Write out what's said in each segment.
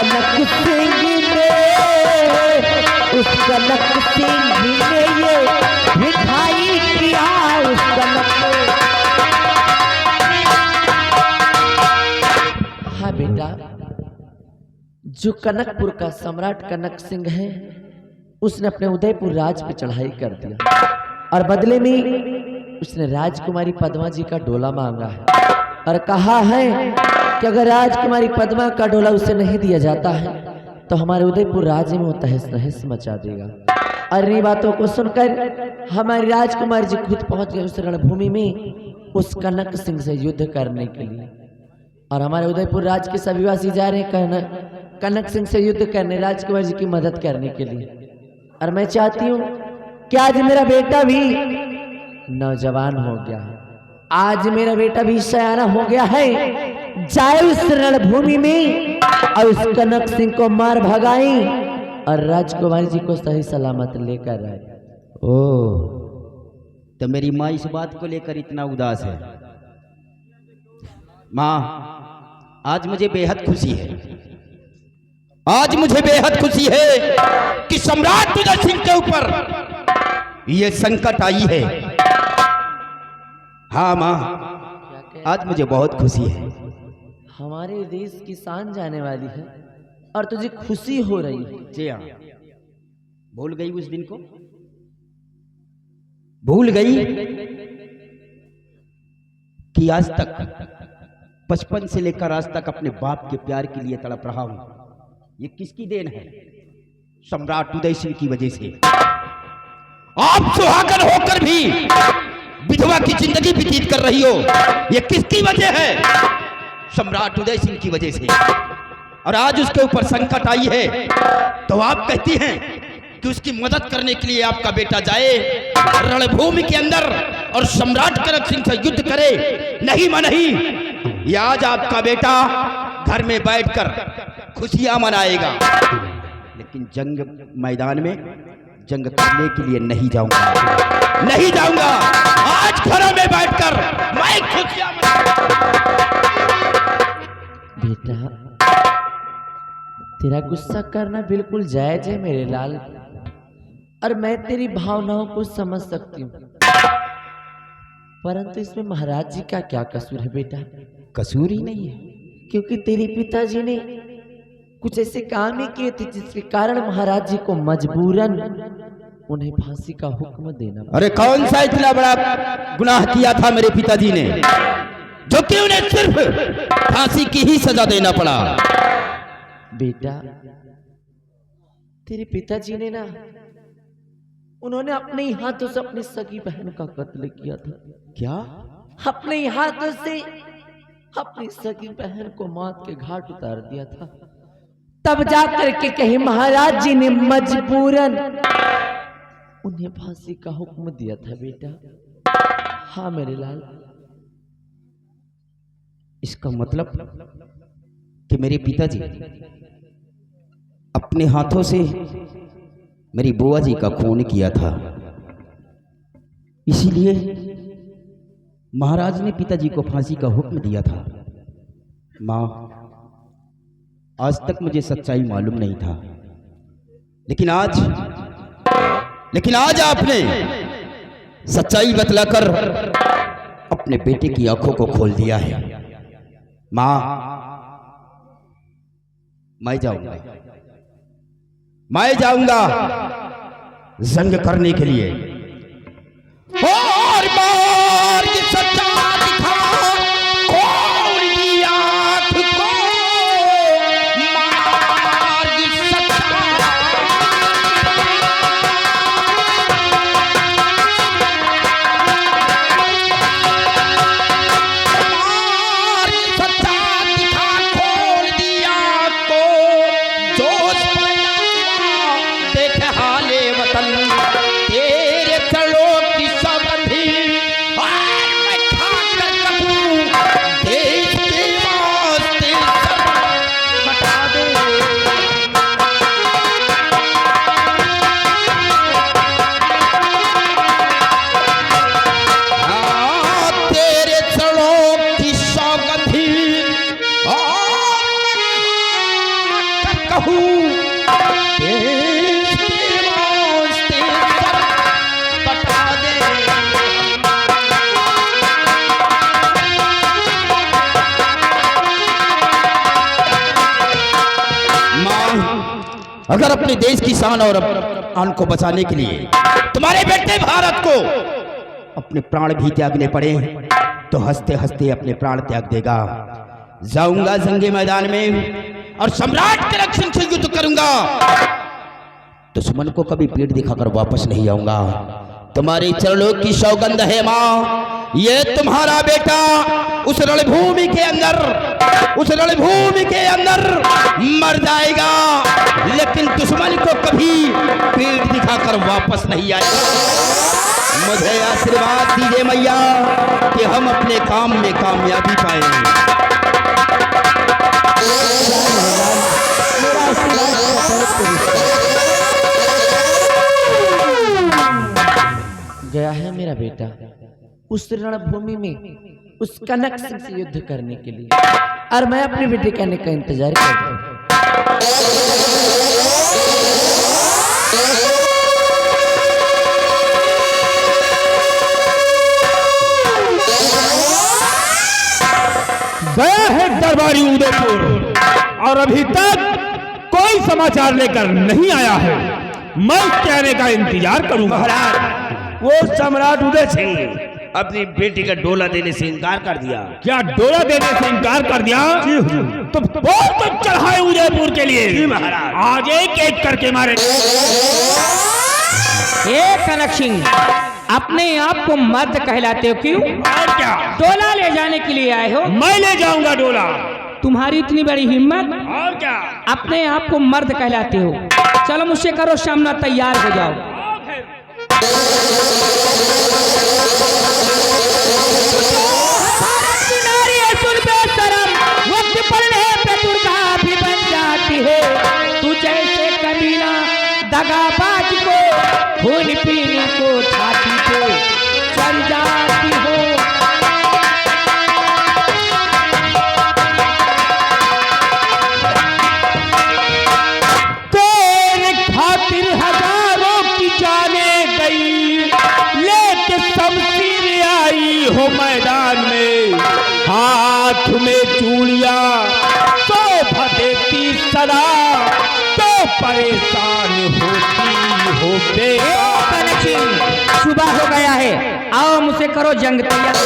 कनक सिंह ने उस कनक सिंह ने ये मिठाई किया उस कनक। हाँ बेटा, जो कनकपुर का सम्राट कनक सिंह है उसने अपने उदयपुर राज पे चढ़ाई कर दिया और बदले में उसने राजकुमारी पद्मा जी का डोला मांगा है और कहा है कि अगर राजकुमारी पद्मा का डोला उसे नहीं दिया जाता है तो हमारे उदयपुर राज्य में वो तहस नहस मचा देगा। और इन बातों को सुनकर हमारी राजकुमारी जी खुद पहुंच गए उस रणभूमि में उस कनक सिंह से युद्ध करने के लिए। और हमारे उदयपुर राज्य के सभी वासी जा रहे हैं कनक सिंह से युद्ध करने, राजकुमारी जी की मदद करने के लिए। और मैं चाहती हूँ कि आज मेरा बेटा भी नौजवान हो गया है, आज मेरा बेटा भी सयाना हो गया है, जाए उस रणभूमि में और उस कनक सिंह को मार भगाई और राजकुमारी जी को सही सलामत लेकर आए। ओह, तो मेरी माँ इस बात को लेकर इतना उदास है। माँ, आज मुझे बेहद खुशी है, आज मुझे बेहद खुशी है कि सम्राट उदय सिंह के ऊपर ये संकट आई है। हाँ माँ, आज मुझे बहुत खुशी है। हमारे देश की शान जाने वाली है और तुझे खुशी हो रही है। जी हाँ, भूल गई उस दिन को, भूल गई कि आज तक बचपन से लेकर आज तक अपने बाप के प्यार के लिए तड़प रहा हूं। ये किसकी देन है? सम्राट उदय सिंह की वजह से। आप सुहागन होकर भी विधवा की जिंदगी व्यतीत कर रही हो, ये किसकी वजह है? सम्राट उदय सिंह की वजह से। और आज उसके ऊपर संकट आई है तो आप कहती हैं कि उसकी मदद करने के लिए आपका बेटा जाए रणभूमि के अंदर और सम्राट कनक सिंह से युद्ध करे। नहीं मां नहीं, ये आज आपका बेटा घर में बैठकर खुशियां मनाएगा, लेकिन जंग मैदान में जंग करने के लिए नहीं जाऊंगा, नहीं जाऊंगा। आज घरों में बैठकर मैं खुशियां बेटा, तेरा गुस्सा करना बिल्कुल जायज है मेरे लाल, और मैं तेरी भावनाओं को समझ सकती हूँ, परंतु इसमें महाराज जी का क्या कसूर है बेटा? कसूर ही नहीं है, क्योंकि तेरे पिताजी ने कुछ ऐसे काम ही किए थे जिसके कारण महाराज जी को मजबूरन उन्हें फांसी का हुक्म देना। अरे कौन सा इतना बड़ा गुनाह किया था मेरे पिताजी ने जो कि उन्हें सिर्फ फांसी की ही सजा देना पड़ा? बेटा, तेरे पिताजी ने ना, उन्होंने अपने ही हाथों से अपनी सगी बहन का कत्ल किया था। क्या? अपने ही हाथों से अपनी सगी बहन को मौत के घाट उतार दिया था। तब जाकर के कहीं महाराज जी ने मजबूरन उन्हें फांसी का हुक्म दिया था बेटा। हाँ मेरे लाल। इसका मतलब कि मेरे पिताजी अपने हाथों से मेरी बुआ जी का खून किया था, इसीलिए महाराज ने पिताजी को फांसी का हुक्म दिया था। माँ, आज तक मुझे सच्चाई मालूम नहीं था, लेकिन आज आपने सच्चाई बतलाकर अपने बेटे की आंखों को खोल दिया है। माँ, मैं जाऊंगा जंग करने के लिए। और मार की सच्चा दिखा खोल दी आँख को, मार की सच्चा, मार की सच्चा दिखा खोल दी आँख को, जोश पैदा देख हाले वतन तेरे अगर अपने देश की शान और आन को बचाने के लिए तुम्हारे बेटे भारत को अपने प्राण भी त्यागने पड़े तो हंसते हंसते अपने प्राण त्याग देगा। जाऊंगा जंगे मैदान में और सम्राट कनक सिंह से युद्ध करूंगा। दुश्मन को कभी पीठ दिखाकर वापस नहीं आऊंगा। तुम्हारे चरणों की सौगंध है माँ, ये तुम्हारा बेटा उस रणभूमि के अंदर मर जाएगा, लेकिन दुश्मन को कभी पीठ दिखाकर वापस नहीं आएगा। मुझे आशीर्वाद दीजिए मैया कि हम अपने काम में कामयाबी पाएंगे। गया है मेरा बेटा उस रणभूमि में उस कनक सिंह से युद्ध करने के लिए, और मैं अपने बेटे के आने का इंतजार करता हूँ। गया है दरबारी उदयपुर और अभी तक कोई समाचार लेकर नहीं आया है। मैं उसके आने का इंतजार करूंगा। महाराज, वो सम्राट उदय सिंह अपनी बेटी का डोला देने से इनकार कर दिया। क्या डोला देने से इनकार कर दिया? तो बहुत तो चढ़ाए उदयपुर के लिए। जी महाराज। आज एक एक करके मारे। कनक सिंह, अपने आप को मर्द कहलाते हो क्यों? और क्या? डोला ले जाने के लिए आए हो? मैं ले जाऊंगा डोला। तुम्हारी इतनी बड़ी हिम्मत? और क्या? अपने आप को मर्द कहलाते हो? चलो मुझसे करो सामना, तैयार हो जाओ। वक्त पड़ने पे दुर्गा भी बन जाती है। तू जैसे कमीना दगाबाज को खून पीने को छाती को चल जाती हो। तेरे खातिर हजारों की जाने गई, लेके शमशीर आई हो मैदान में। हाथ में चूड़िया शोभा देती सदा, तो परेशान होती हो कनक सिंह, सुबह हो गया है, आओ मुझसे करो जंग तैयार।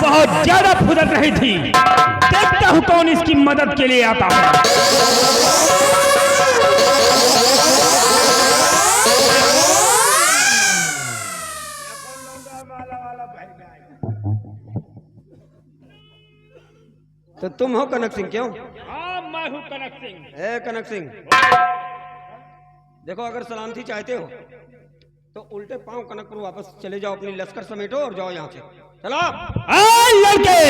बहुत ज्यादा फुदक रही थी, देखता हूं कौन इसकी मदद के लिए आता है। तो तुम हो कनक सिंह? क्यों? हाँ, मैं हूं कनक सिंह। ए कनक सिंह, देखो अगर सलामती चाहते हो तो उल्टे पांव कनकपुर वापस चले जाओ, अपनी लश्कर समेटो और जाओ यहाँ से। चलो। लड़के,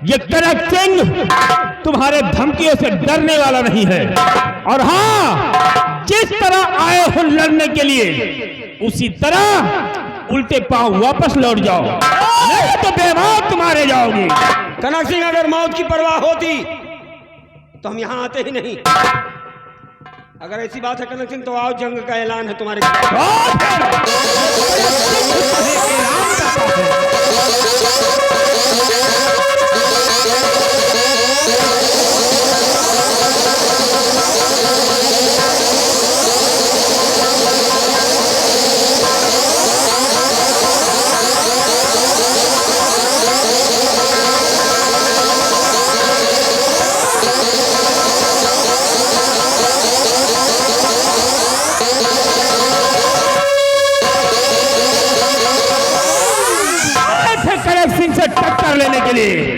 ये कनक सिंह तुम्हारे धमकियों से डरने वाला नहीं है, और हाँ, जिस तरह आए हो लड़ने के लिए उसी तरह उल्टे पांव वापस लौट जाओ, नहीं तो बेमौत मारे जाओगे। कनक सिंह, अगर मौत की परवाह होती तो हम यहाँ आते ही नहीं। अगर ऐसी बात है कनक सिंह, तो आओ, जंग का ऐलान है तुम्हारे।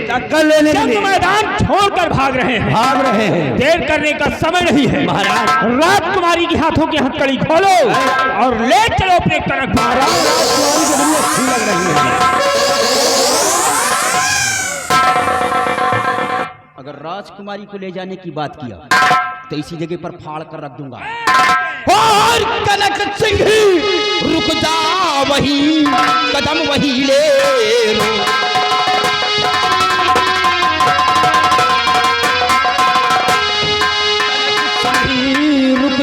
टक्कर लेने के लिए मैदान छोड़कर भाग रहे हैं। देर करने का समय नहीं है महाराज। राजकुमारी के हाथों की हथकड़ी खोलो और ले चलो अपने कनक। अगर राजकुमारी को ले जाने की बात किया तो इसी जगह पर फाड़ कर रख दूंगा। और कनक सिंह, रुक जा, वही कदम वही ले लो। रुक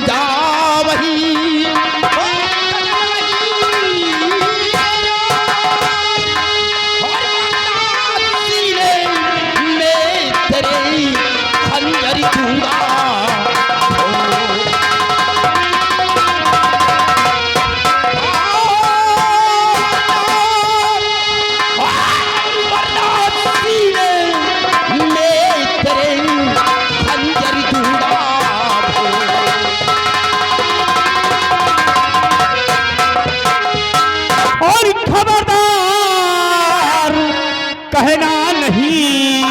कहना नहीं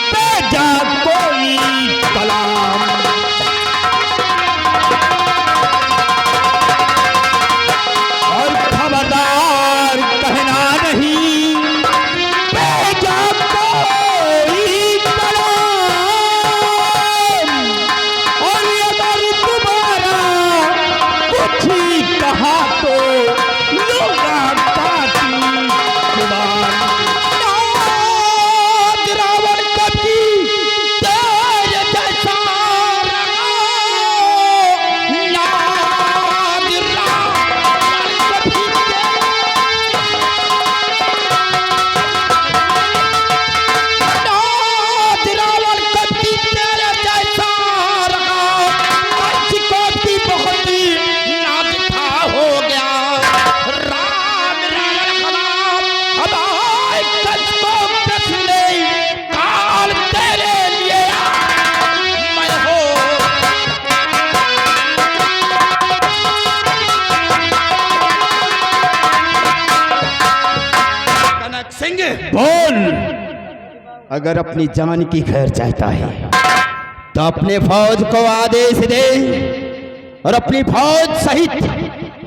बेजा कोई कलाम। और खबरदार कहना नहीं बेजा कोई कलाम। और अगर तुम्हारा कुछ ही कहा तो लूंगा काटी जुबान। रावण कभी तेज जैसा रहा, नाद रावण कभी नाद रावण कभी तेरे जैसा रहा, पंच को भी बहुत नाद था हो गया। राम रावण खराब हमारे कंस को कृष्ण ने काल तेरे लिए मैं हो। कनक सिंह, बोल। अगर अपनी जान की खैर चाहता है तो अपने फौज को आदेश दे और अपनी फौज सहित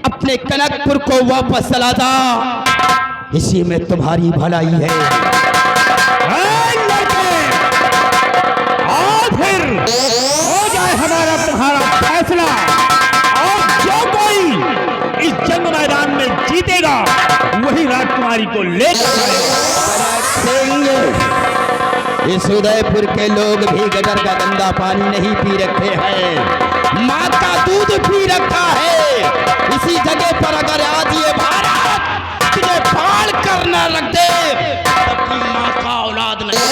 अपने कनकपुर को वापस चला जा। इसी में तुम्हारी भलाई है। फिर हो जाए हमारा तुम्हारा फैसला, और जो कोई इस जंग मैदान में जीतेगा वही राजकुमारी को लेकर जाएगा। इस उदयपुर के लोग भी गटर का गंदा पानी नहीं पी रखे हैं, माँ का दूध पी रखा है। इसी जगह पर अगर आज ये भारत तुझे फाड़ करना रख दे तो अपनी माँ का औलाद नहीं।